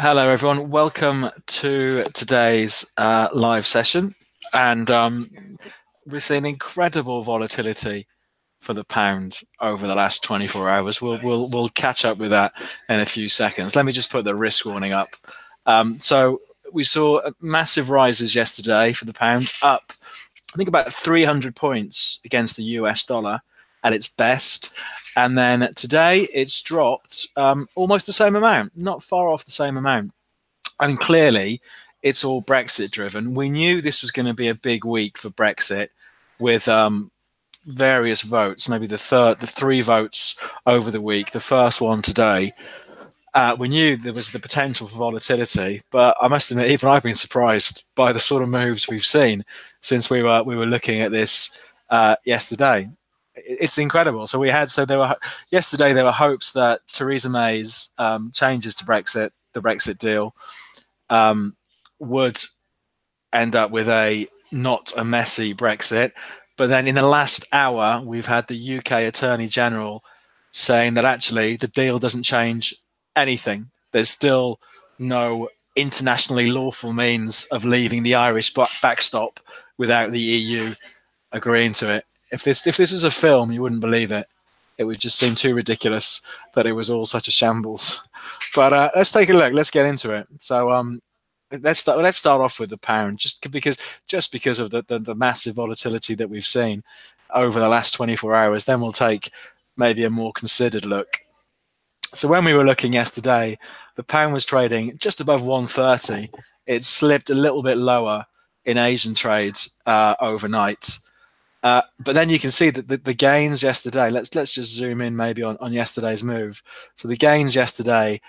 Hello, everyone. Welcome to today's live session. And we're seeing incredible volatility for the pound over the last 24 hours. We'll catch up with that in a few seconds. Let me just put the risk warning up. So we saw massive rises yesterday for the pound, up I think about 300 points against the US dollar at its best. And then today it's dropped almost the same amount, not far off the same amount. And clearly it's all Brexit driven. We knew this was going to be a big week for Brexit with various votes, maybe the three votes over the week, the first one today. We knew there was the potential for volatility, but I must admit, even I've been surprised by the sort of moves we've seen since we were looking at this yesterday. It's incredible. So yesterday there were hopes that Theresa May's changes to Brexit, the Brexit deal, would end up with not a messy Brexit. But then in the last hour, we've had the UK Attorney General saying that actually the deal doesn't change anything. There's still no internationally lawful means of leaving the Irish backstop without the EU agreeing to it. If this was a film, you wouldn't believe it. It would just seem too ridiculous that it was all such a shambles. But let's take a look. Let's get into it. So let's start off with the pound, just because of the massive volatility that we've seen over the last 24 hours. Then we'll take maybe a more considered look. So when we were looking yesterday, the pound was trading just above 130. It slipped a little bit lower in Asian trades overnight. But then you can see that the gains yesterday, let's just zoom in maybe on yesterday's move. So the gains yesterday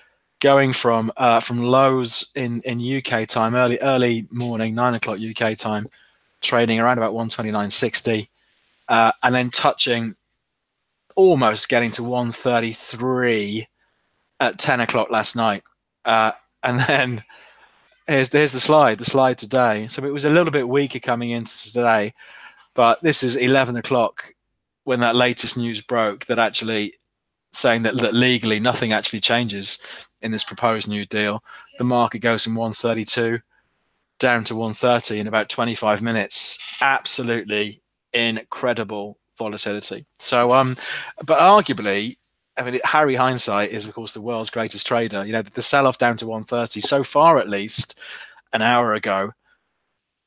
going from lows in UK time, early morning, 9 o'clock UK time, trading around about 129.60, and then touching almost getting to 133 at 10 o'clock last night. And then here's the slide today. So it was a little bit weaker coming into today, but this is 11 o'clock when that latest news broke, that actually saying that legally nothing actually changes in this proposed new deal. The market goes from 132 down to 130 in about 25 minutes. Absolutely incredible volatility. So, but arguably, I mean, Harry Hindsight is, of course, the world's greatest trader. You know, the sell-off down to 130 so far, at least an hour ago,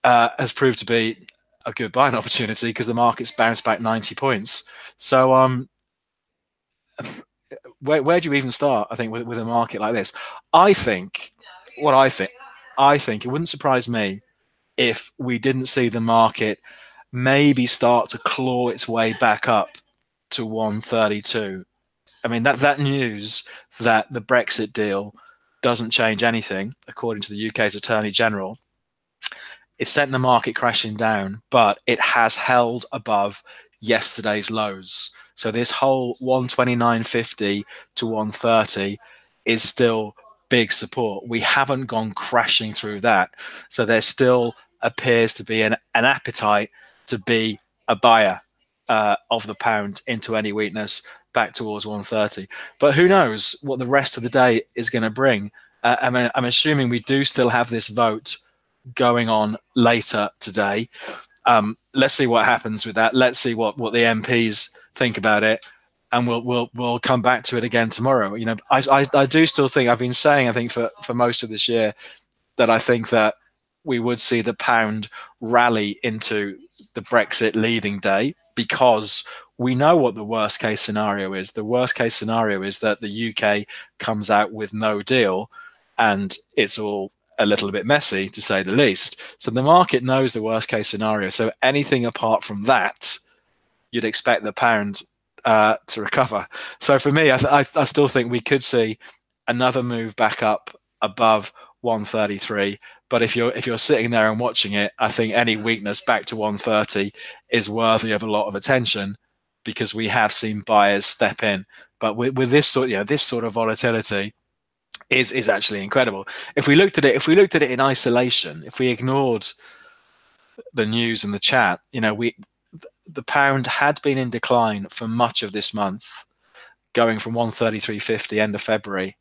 has proved to be a good buying opportunity because the market's bounced back 90 points. So, where do you even start? I think with a market like this, I think it wouldn't surprise me if we didn't see the market maybe start to claw its way back up to 132. I mean, that news that the Brexit deal doesn't change anything, according to the UK's Attorney General, it sent the market crashing down, but it has held above yesterday's lows. So this whole 129.50 to 130 is still big support. We haven't gone crashing through that. So there still appears to be an appetite to be a buyer of the pound into any weakness back towards 130. But who knows what the rest of the day is going to bring. I'm assuming we do still have this vote going on later today. Let's see what happens with that. Let's see what the MPs think about it, and we'll come back to it again tomorrow. You know, I do still think, I've been saying, I think for most of this year, that I think that we would see the pound rally into the Brexit leaving day, because we know what the worst case scenario is. The worst case scenario is that the UK comes out with no deal, and it's all a little bit messy, to say the least. So the market knows the worst case scenario. So anything apart from that, you'd expect the pound to recover. So for me, I still think we could see another move back up above 133. But if you're sitting there and watching it, I think any weakness back to 130 is worthy of a lot of attention, because we have seen buyers step in. But with this sort of volatility is actually incredible. If we looked at it in isolation, if we ignored the news and the chat, you know, the pound had been in decline for much of this month, going from 133.50 end of February,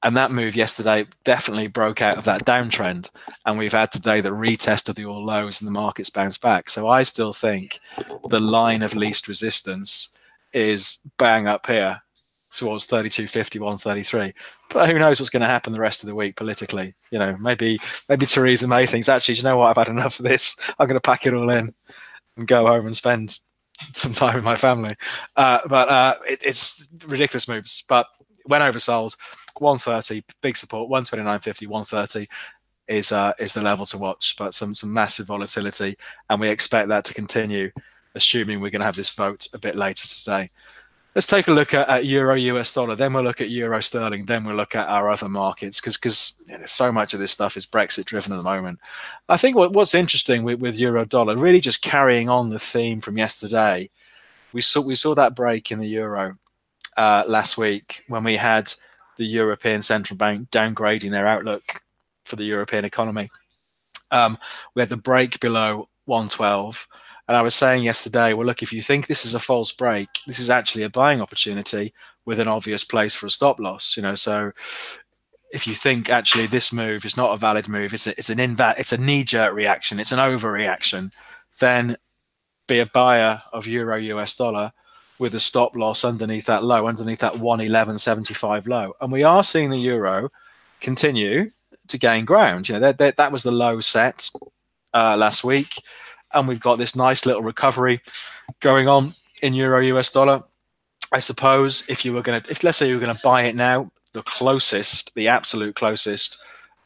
And that move yesterday definitely broke out of that downtrend. And we've had today the retest of the all lows and the market's bounced back. So I still think the line of least resistance is bang up here towards 32.50, 133. But who knows what's going to happen the rest of the week politically? You know, maybe Theresa May thinks, actually, do you know what? I've had enough of this. I'm going to pack it all in and go home and spend some time with my family. It's ridiculous moves. But when oversold, 130, big support, 129.50, 130 is the level to watch. But some massive volatility, and we expect that to continue, assuming we're going to have this vote a bit later today. Let's take a look at Euro US dollar, then we'll look at Euro sterling, then we'll look at our other markets, because so much of this stuff is Brexit driven at the moment. I think what's interesting with Euro dollar, really just carrying on the theme from yesterday, we saw that break in the euro last week when we had the European Central Bank downgrading their outlook for the European economy. We had the break below 112. And I was saying yesterday, well, look, if you think this is a false break, this is actually a buying opportunity with an obvious place for a stop loss. You know, so if you think actually this move is not a valid move, it's a knee-jerk reaction, it's an overreaction, then be a buyer of Euro US dollar with a stop loss underneath that low, underneath that 111.75 low. And we are seeing the euro continue to gain ground. You know, that was the low set last week. And we've got this nice little recovery going on in Euro US dollar. I suppose if let's say you were going to buy it now, the absolute closest,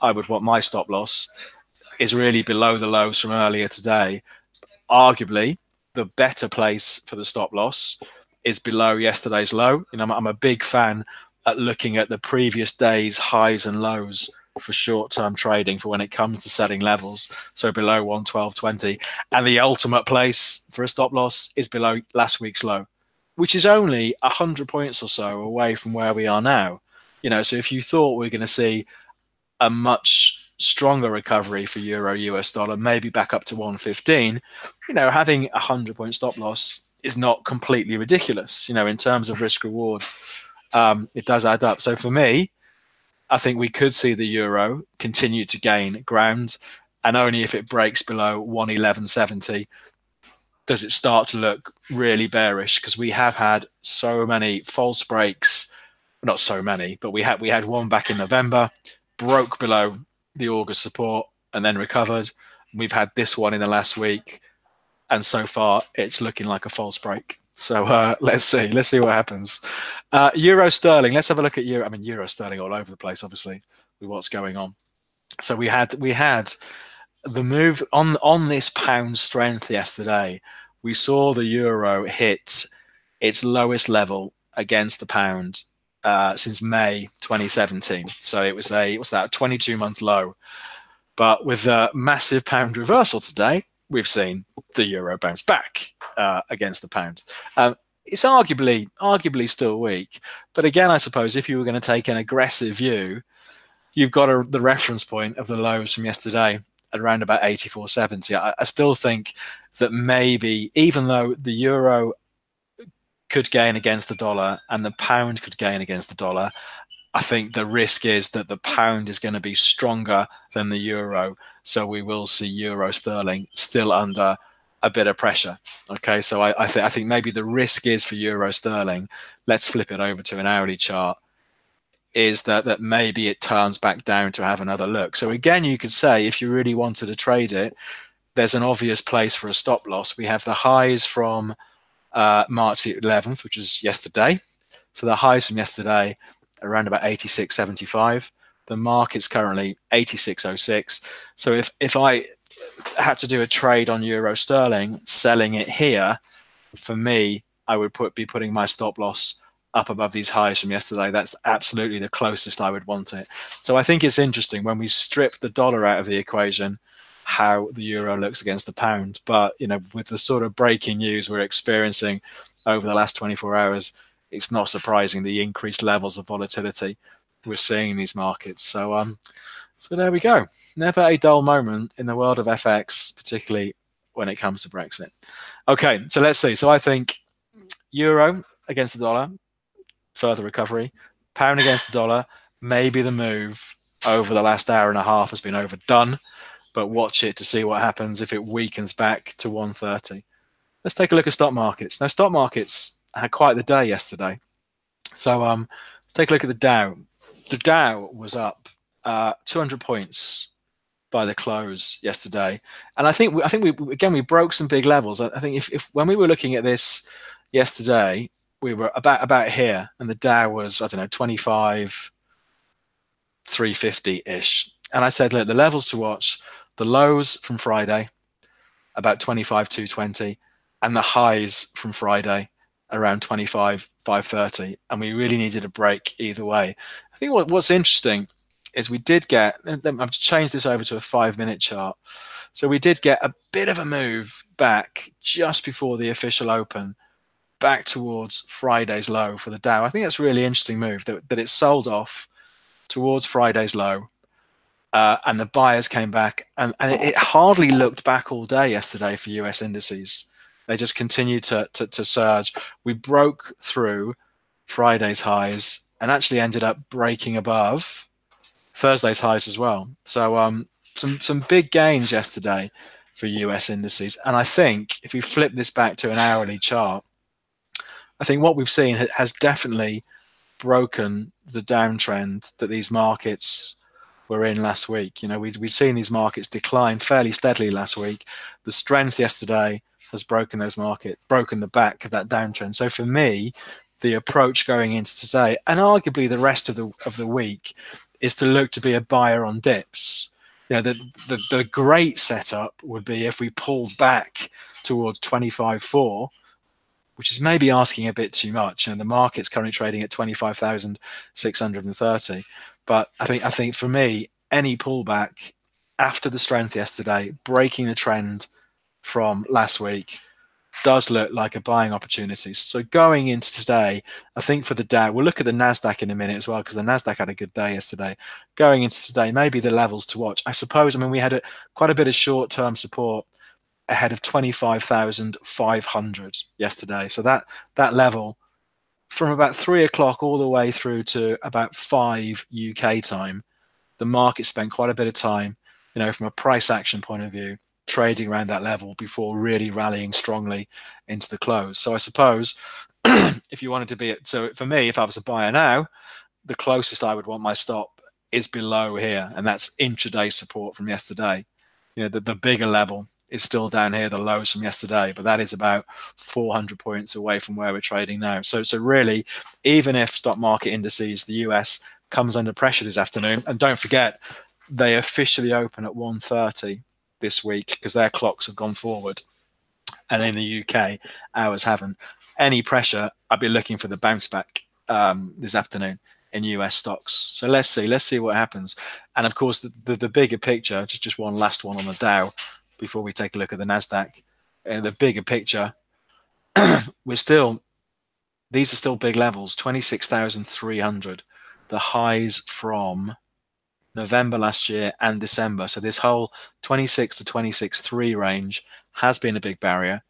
I would want my stop loss is really below the lows from earlier today. Arguably, the better place for the stop loss is below yesterday's low. You know, I'm a big fan at looking at the previous day's highs and lows for short-term trading for when it comes to setting levels, so below 112.20, and the ultimate place for a stop loss is below last week's low, which is only 100 points or so away from where we are now. You know, so if you thought we're going to see a much stronger recovery for Euro US dollar, maybe back up to 115, you know, having a 100-point stop loss is not completely ridiculous. You know, in terms of risk reward, it does add up. So for me, I think we could see the euro continue to gain ground, and only if it breaks below 111.70 does it start to look really bearish, because we have had so many false breaks. Not so many, but we had one back in November, broke below the August support and then recovered. We've had this one in the last week, and so far it's looking like a false break. So let's see what happens. Euro sterling. Let's have a look at euro. I mean, euro sterling all over the place, obviously, with what's going on. So we had the move on this pound strength yesterday. We saw the euro hit its lowest level against the pound since May 2017. So it was a 22-month low. But with a massive pound reversal today, we've seen the euro bounce back against the pound. It's arguably still weak, but again, I suppose if you were going to take an aggressive view, you've got the reference point of the lows from yesterday at around about 84.70. I still think that maybe, even though the euro could gain against the dollar and the pound could gain against the dollar, I think the risk is that the pound is going to be stronger than the euro. So we will see euro sterling still under a bit of pressure. Okay, so I think maybe the risk is for euro sterling, let's flip it over to an hourly chart, is that maybe it turns back down to have another look. So again, you could say if you really wanted to trade it, there's an obvious place for a stop loss. We have the highs from March the 11th, which is yesterday. So the highs from yesterday around about 86.75. The market's currently 86.06. So if I had to do a trade on euro sterling, selling it here, for me, I would be putting my stop loss up above these highs from yesterday. That's absolutely the closest I would want it. So I think it's interesting when we strip the dollar out of the equation, how the euro looks against the pound. But, you know, with the sort of breaking news we're experiencing over the last 24 hours, it's not surprising the increased levels of volatility we're seeing in these markets. So there we go. Never a dull moment in the world of FX, particularly when it comes to Brexit. Okay, so let's see. So I think euro against the dollar, further recovery. Pound against the dollar, maybe the move over the last hour and a half has been overdone, but watch it to see what happens if it weakens back to 130. Let's take a look at stock markets. Now, stock markets had quite the day yesterday. So let's take a look at the Dow. The Dow was up 200 points by the close yesterday, and I think we broke some big levels. I think if when we were looking at this yesterday, we were about here, and the Dow was, I don't know, 25 350 ish, and I said, look, the levels to watch: the lows from Friday, about 25 220, and the highs from Friday around 25 530, and we really needed a break either way. I think what's interesting is we did get, I've changed this over to a 5-minute chart, so we did get a bit of a move back just before the official open, back towards Friday's low for the Dow. I think that's a really interesting move, that it sold off towards Friday's low, and the buyers came back, and it hardly looked back all day yesterday for US indices. They just continued to surge. We broke through Friday's highs and actually ended up breaking above Thursday's highs as well. So some big gains yesterday for US indices. And I think if we flip this back to an hourly chart, I think what we've seen has definitely broken the downtrend that these markets were in last week. You know, we'd seen these markets decline fairly steadily last week. The strength yesterday has broken the back of that downtrend. So for me, the approach going into today, and arguably the rest of the week, is to look to be a buyer on dips. You know, the great setup would be if we pulled back towards 25.4, which is maybe asking a bit too much. And the market's currently trading at 25,630. But I think for me, any pullback after the strength yesterday, breaking the trend from last week, does look like a buying opportunity. So going into today, I think for the Dow, we'll look at the Nasdaq in a minute as well, because the Nasdaq had a good day yesterday. Going into today, maybe the levels to watch, I suppose. I mean, we had quite a bit of short-term support ahead of 25,500 yesterday. So that level from about 3 o'clock all the way through to about 5 UK time, the market spent quite a bit of time, you know, from a price action point of view, trading around that level before really rallying strongly into the close. So I suppose if you wanted to be, so for me, if I was a buyer now, the closest I would want my stop is below here, and that's intraday support from yesterday. You know, the bigger level is still down here, the lows from yesterday, but that is about 400 points away from where we're trading now. So really, even if stock market indices, the US comes under pressure this afternoon, and don't forget, they officially open at 1:30 this week because their clocks have gone forward, and in the UK, ours haven't. Any pressure, I'd be looking for the bounce back this afternoon in US stocks. So let's see what happens. And of course, the bigger picture, just one last one on the Dow before we take a look at the Nasdaq. And the bigger picture, these are still big levels, 26,300, the highs from November last year and December. So this whole 26 to 26.3 range has been a big barrier.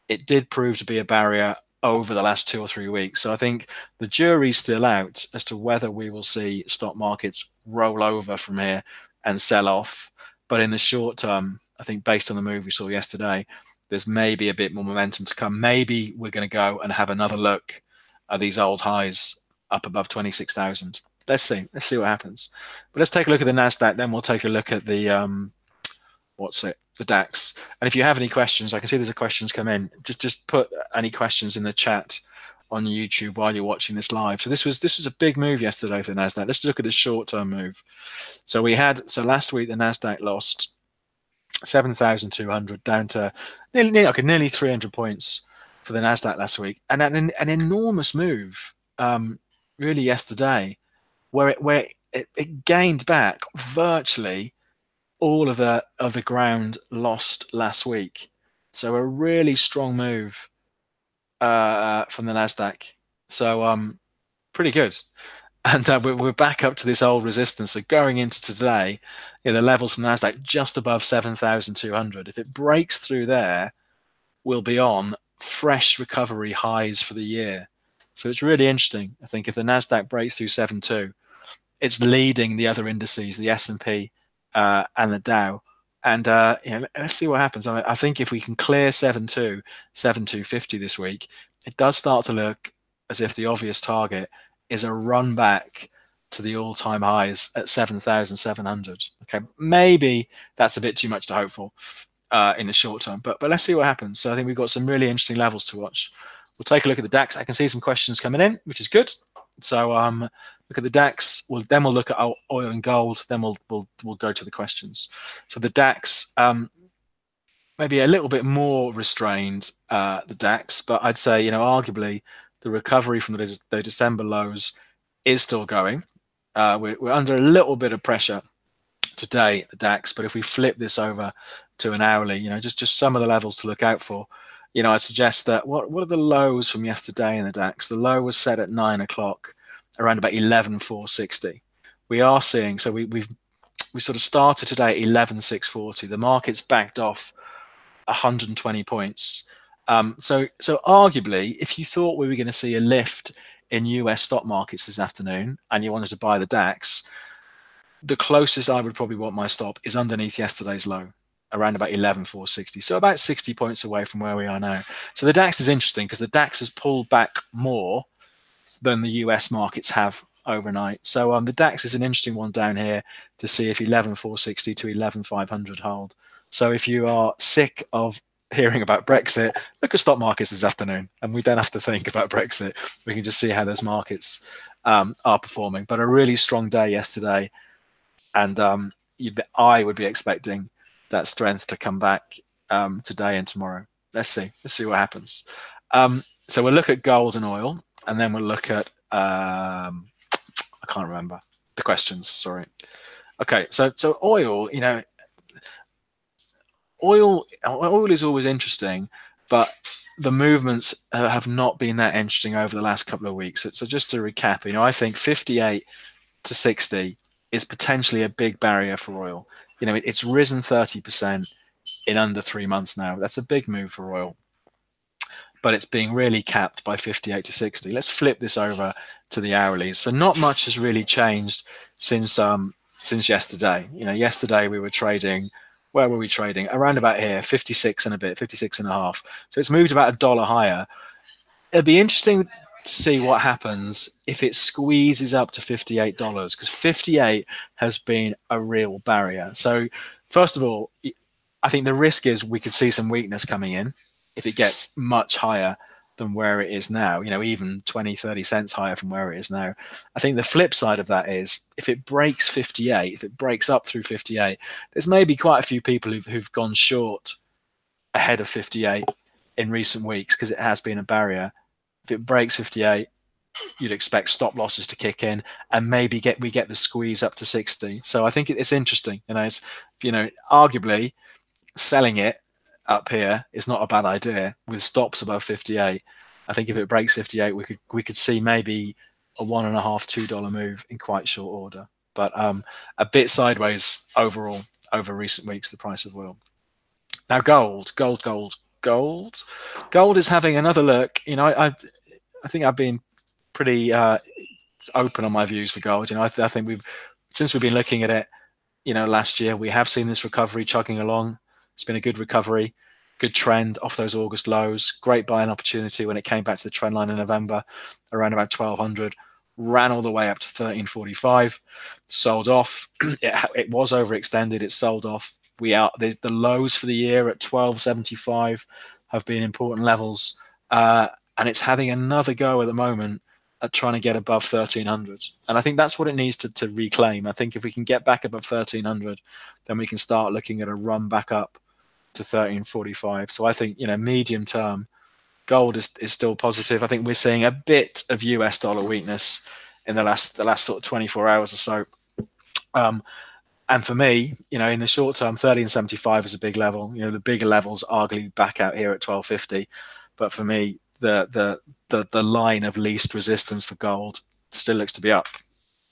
It did prove to be a barrier over the last 2 or 3 weeks. So I think the jury's still out as to whether we will see stock markets roll over from here and sell off. But in the short term, I think based on the move we saw yesterday, there's maybe a bit more momentum to come. Maybe we're going to go and have another look at these old highs up above 26,000. Let's see what happens. But let's take a look at the Nasdaq, then we'll take a look at the the DAX. And if you have any questions, I can see there's a questions come in. Just put any questions in the chat on YouTube while you're watching this live. So this was a big move yesterday for the Nasdaq. Let's look at the short-term move. So last week the Nasdaq lost 7,200 down to nearly 300 points for the Nasdaq last week, and an enormous move really yesterday, where it gained back virtually all of the ground lost last week. So a really strong move from the Nasdaq. So pretty good. And we're back up to this old resistance. So going into today, the levels from Nasdaq just above 7,200. If it breaks through there, we'll be on fresh recovery highs for the year. So it's really interesting. I think if the Nasdaq breaks through 7.2, it's leading the other indices, the S&P and the Dow. And let's see what happens. I think if we can clear 7,250 this week, it does start to look as if the obvious target is a run back to the all-time highs at 7,700. Okay, maybe that's a bit too much to hope for in the short term, but let's see what happens. So I think we've got some really interesting levels to watch. We'll take a look at the DAX. I can see some questions coming in, which is good. So look at the DAX. Then we'll look at oil and gold. Then we'll go to the questions. So the DAX, maybe a little bit more restrained, the DAX, but I'd say, arguably the recovery from the December lows is still going. We're under a little bit of pressure today, the DAX, but if we flip this over to an hourly, just some of the levels to look out for. I'd suggest that what are the lows from yesterday in the DAX? The low was set at 9 o'clock, around about 11,460. We are seeing, so we sort of started today at 11,640. The market's backed off 120 points. So arguably, if you thought we were going to see a lift in US stock markets this afternoon and you wanted to buy the DAX, the closest I would probably want my stop is underneath yesterday's low, around about 11,460. So about 60 points away from where we are now. So the DAX is interesting because the DAX has pulled back more than the US markets have overnight. So the DAX is an interesting one down here to see if 11,460 to 11,500 hold. So if you are sick of hearing about Brexit, look at stock markets this afternoon, and we don't have to think about Brexit. We can just see how those markets are performing. But a really strong day yesterday, and I would be expecting that strength to come back today and tomorrow. Let's see what happens. So we'll look at gold and oil, and then we'll look at I can't remember the questions. Sorry. Okay, so oil. Oil is always interesting, but the movements have not been that interesting over the last couple of weeks. So just to recap, I think 58 to 60 is potentially a big barrier for oil. It's risen 30% in under 3 months now. That's a big move for oil, but it's being really capped by 58 to 60. Let's flip this over to the hourlies. So not much has really changed since yesterday. Yesterday we were trading. Where were we trading? Around about here, 56 and a bit, 56 and a half. So it's moved about $1 higher. It'll be interesting to see what happens if it squeezes up to $58, because 58 has been a real barrier. So first of all, I think the risk is we could see some weakness coming in if it gets much higher than where it is now, even 20, 30 cents higher from where it is now. I think the flip side of that is if it breaks 58, if it breaks up through 58, there's maybe quite a few people who've gone short ahead of 58 in recent weeks because it has been a barrier. If it breaks 58, you'd expect stop losses to kick in and maybe we get the squeeze up to 60. So I think it's interesting. It's, arguably selling it up here is not a bad idea with stops above 58. I think if it breaks 58, we could see maybe a $1.5, $2 move in quite short order, but a bit sideways overall over recent weeks, the price of oil. Now gold is having another look. I think I've been pretty open on my views for gold. I think since we've been looking at it, last year, we have seen this recovery chugging along. It's been a good recovery, good trend off those August lows. Great buying opportunity when it came back to the trend line in November, around about 1200, ran all the way up to 1345, sold off. It was overextended. It sold off. The lows for the year at 1275 have been important levels, and it's having another go at the moment at trying to get above 1300. And I think that's what it needs to reclaim. I think if we can get back above 1300, then we can start looking at a run back up to 1345. So I think, medium term, gold is still positive. I think we're seeing a bit of US dollar weakness in the last sort of 24 hours or so. And for me, in the short term, 1375 is a big level. The bigger levels arguably back out here at 1250. But for me, the line of least resistance for gold still looks to be up.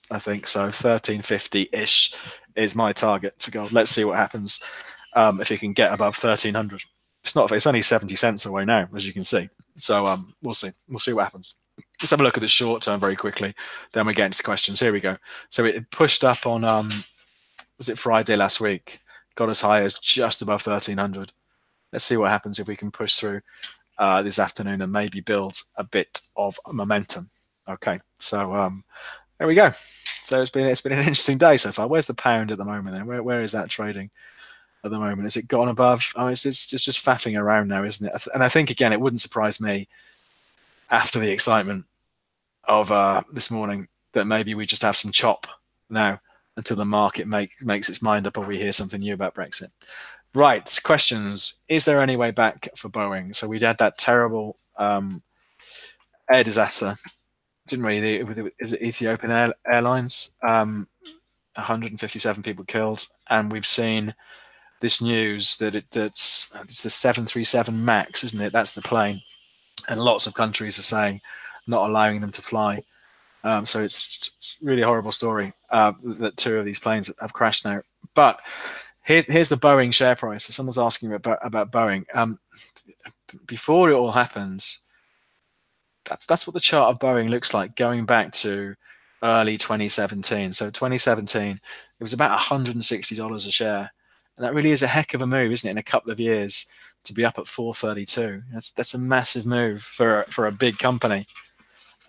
I think so. 1350-ish is my target for gold. Let's see what happens if it can get above 1300. It's only 70 cents away now, as you can see. So we'll see. We'll see what happens. Let's have a look at the short term very quickly. Then we get into questions. Here we go. So it pushed up on, was it Friday last week? Got as high as just above 1300. Let's see what happens if we can push through this afternoon and maybe build a bit of momentum. Okay, so there we go. So it's been an interesting day so far. Where's the pound at the moment then? Where is that trading at the moment? Has it gone above? Oh, it's just faffing around now, isn't it? And I think, again, it wouldn't surprise me after the excitement of this morning that maybe we just have some chop now until the market makes its mind up or we hear something new about Brexit. Right, questions. Is there any way back for Boeing? So we had that terrible air disaster, didn't we? With the Ethiopian Airlines, 157 people killed, and we've seen this news that it's the 737 MAX, isn't it? That's the plane, and lots of countries are saying not allowing them to fly. So it's really a horrible story that two of these planes have crashed now. But here's the Boeing share price. So someone's asking about Boeing. Before it all happens, that's what the chart of Boeing looks like going back to early 2017. So 2017, it was about $160 a share. And that really is a heck of a move, isn't it, in a couple of years to be up at 432. That's a massive move for a big company,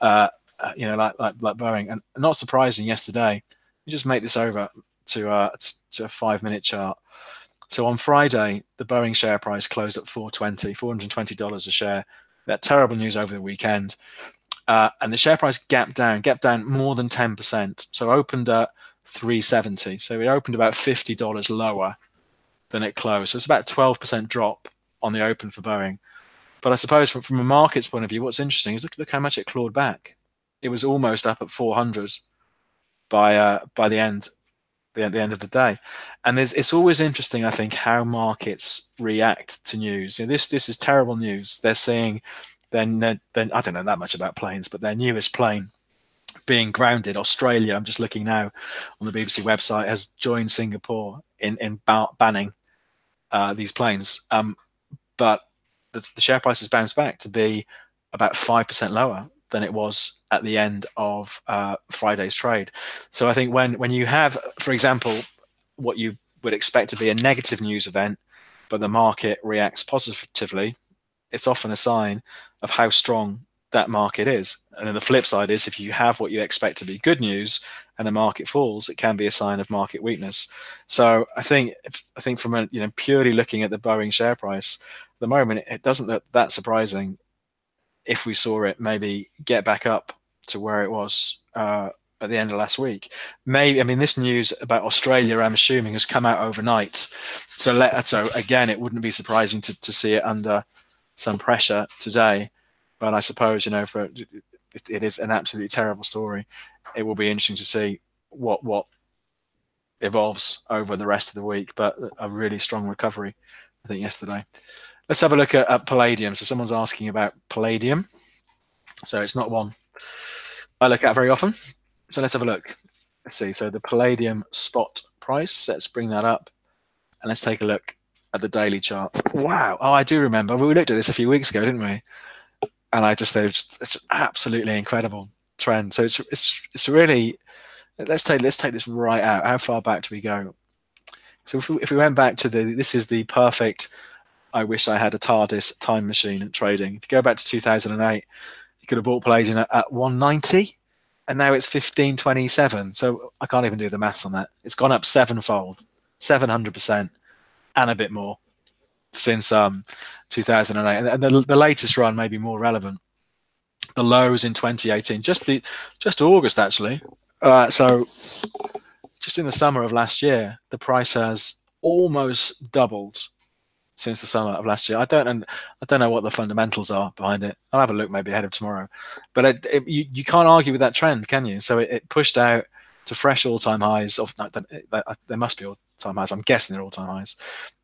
like Boeing. And not surprising, yesterday, you just make this over to a 5-minute chart. So on Friday, the Boeing share price closed at $420 a share. That terrible news over the weekend. And the share price gapped down more than 10%. So opened at 370. So it opened about $50 lower than it closed. So it's about a 12% drop on the open for Boeing. But I suppose from a market's point of view, what's interesting is look how much it clawed back. It was almost up at 400 by the end of the day. And it's always interesting, I think, how markets react to news. This is terrible news. They're seeing then I don't know that much about planes, but their newest plane being grounded. Australia, I'm just looking now on the BBC website, has joined Singapore in banning these planes. But the share price has bounced back to be about 5% lower than it was at the end of Friday's trade. So I think when you have, for example, what you would expect to be a negative news event, but the market reacts positively, it's often a sign of how strong that market is. And then the flip side is if you have what you expect to be good news and the market falls, it can be a sign of market weakness. So I think from a purely looking at the Boeing share price at the moment, it doesn't look that surprising if we saw it maybe get back up to where it was at the end of last week. This news about Australia, I'm assuming, has come out overnight. So again, it wouldn't be surprising to see it under some pressure today. But I suppose, it is an absolutely terrible story. It will be interesting to see what evolves over the rest of the week. But a really strong recovery, I think, yesterday. Let's have a look at Palladium. So someone's asking about Palladium. So it's not one I look at very often. So let's have a look. Let's see. So the Palladium spot price, let's bring that up. And let's take a look at the daily chart. Wow. Oh, I do remember. We looked at this a few weeks ago, didn't we? And I just said it's an absolutely incredible trend. So it's really, let's take this right out. How far back do we go? So if we went back to this is the perfect, I wish I had a TARDIS time machine at trading. If you go back to 2008, you could have bought Palladium at 190, and now it's 1527. So I can't even do the maths on that. It's gone up sevenfold, 700%, and a bit more since 2008. And the latest run may be more relevant. The lows in 2018, just August actually. So just in the summer of last year, the price has almost doubled since the summer of last year. I don't know what the fundamentals are behind it. I'll have a look maybe ahead of tomorrow. But you can't argue with that trend, can you? So it pushed out to fresh all-time highs. There must be all-time highs. I'm guessing they're all-time highs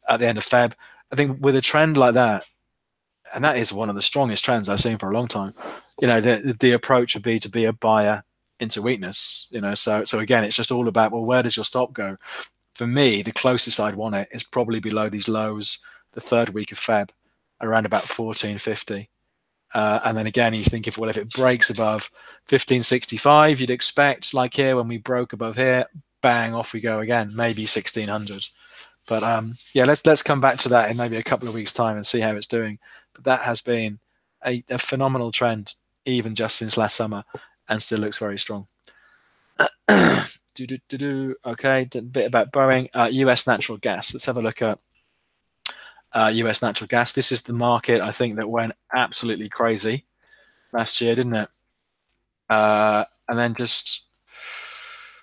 at the end of Feb. I think with a trend like that, and that is one of the strongest trends I've seen for a long time, the approach would be to be a buyer into weakness. So again, it's just all about, well, where does your stop go? For me, the closest I'd want it is probably below these lows, the third week of Feb, around about 1450. And then again, you think, if it breaks above 1565, you'd expect, like here, when we broke above here, bang, off we go again, maybe 1600. But yeah, let's come back to that in maybe a couple of weeks' time and see how it's doing. But that has been a phenomenal trend, even just since last summer, and still looks very strong. Okay, a bit about Boeing. US natural gas. Let's have a look at US natural gas. This is the market, I think, that went absolutely crazy last year, didn't it? And then just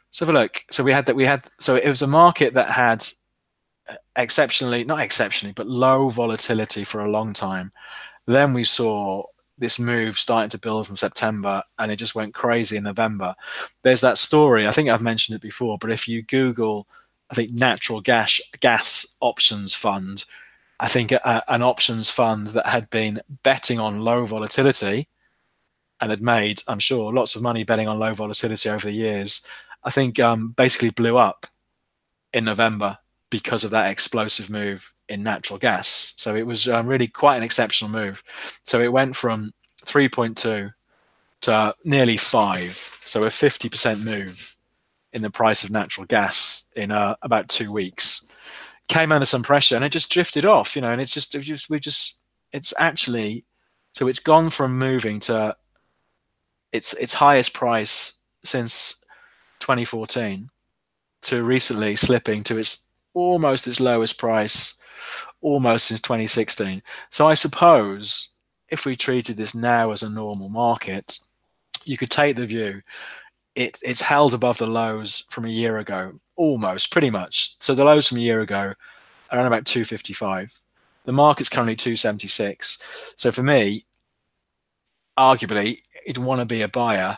let's have a look. So it was a market that had not exceptionally, but low volatility for a long time. Then we saw this move starting to build from September, and it just went crazy in November. There's that story, I think I've mentioned it before, but if you Google, I think, natural gas options fund, I think an options fund that had been betting on low volatility and had made, I'm sure, lots of money betting on low volatility over the years, I think basically blew up in November because of that explosive move in natural gas. So it was really quite an exceptional move. So it went from 3.2 to nearly 5. So a 50% move in the price of natural gas in about 2 weeks. Came under some pressure and it just drifted off, and it's actually, so it's gone from moving to its highest price since 2014 to recently slipping to almost its lowest price almost since 2016. So I suppose if we treated this now as a normal market, you could take the view it's held above the lows from a year ago, almost, pretty much. So the lows from a year ago are around about 255. The market's currently 276. So for me, arguably, you'd want to be a buyer,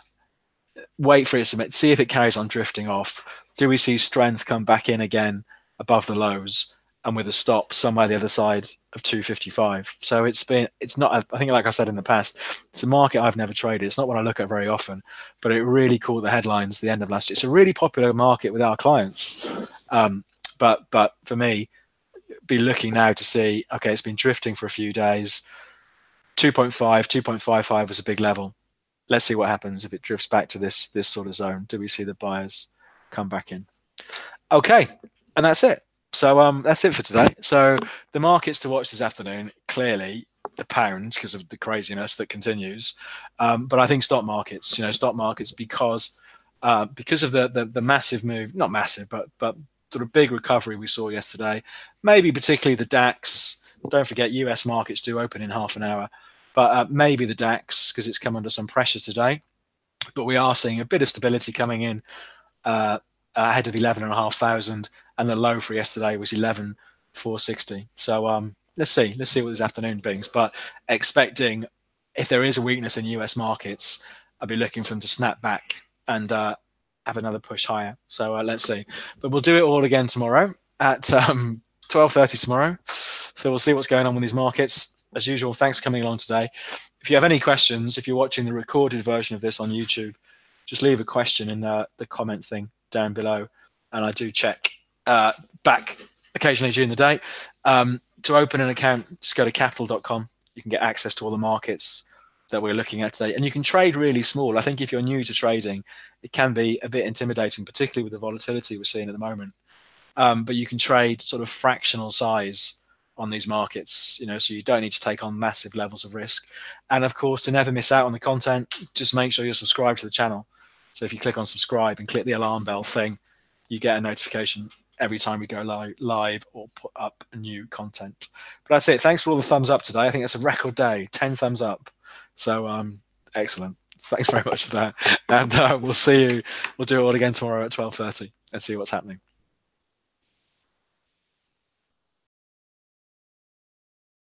wait for it to see if it carries on drifting off. Do we see strength come back in again above the lows and with a stop somewhere the other side of 255? So it's not, I think, like I said in the past, it's a market I've never traded. It's not one I look at very often, but it really caught the headlines at the end of last year. It's a really popular market with our clients. But for me, be looking now to see, okay, it's been drifting for a few days. 2.5, 2.55 was a big level. Let's see what happens if it drifts back to this sort of zone. Do we see the buyers come back in? Okay, and that's it. So that's it for today. So the markets to watch this afternoon, clearly the pound, because of the craziness that continues. But I think stock markets, because of the massive move, not massive, but sort of big recovery we saw yesterday, maybe particularly the DAX. Don't forget, US markets do open in half an hour, but maybe the DAX, because it's come under some pressure today. But we are seeing a bit of stability coming in ahead of 11,500, and the low for yesterday was 11,460. So let's see what this afternoon brings. But expecting, if there is a weakness in US markets, I'll be looking for them to snap back and have another push higher. So let's see. But we'll do it all again tomorrow at 12:30 tomorrow. So we'll see what's going on with these markets. As usual, thanks for coming along today. If you have any questions, if you're watching the recorded version of this on YouTube, just leave a question in the comment thing down below, and I do check back occasionally during the day. To open an account, just go to Capital.com. You can get access to all the markets that we're looking at today, and you can trade really small. I think if you're new to trading, it can be a bit intimidating, particularly with the volatility we're seeing at the moment. But you can trade sort of fractional size on these markets, so you don't need to take on massive levels of risk. And of course, to never miss out on the content, just make sure you're subscribed to the channel. So if you click on subscribe and click the alarm bell thing, you get a notification every time we go live or put up new content. But that's it. Thanks for all the thumbs up today. I think it's a record day, 10 thumbs up. So excellent. Thanks very much for that. And we'll see you. We'll do it all again tomorrow at 12:30 and see what's happening.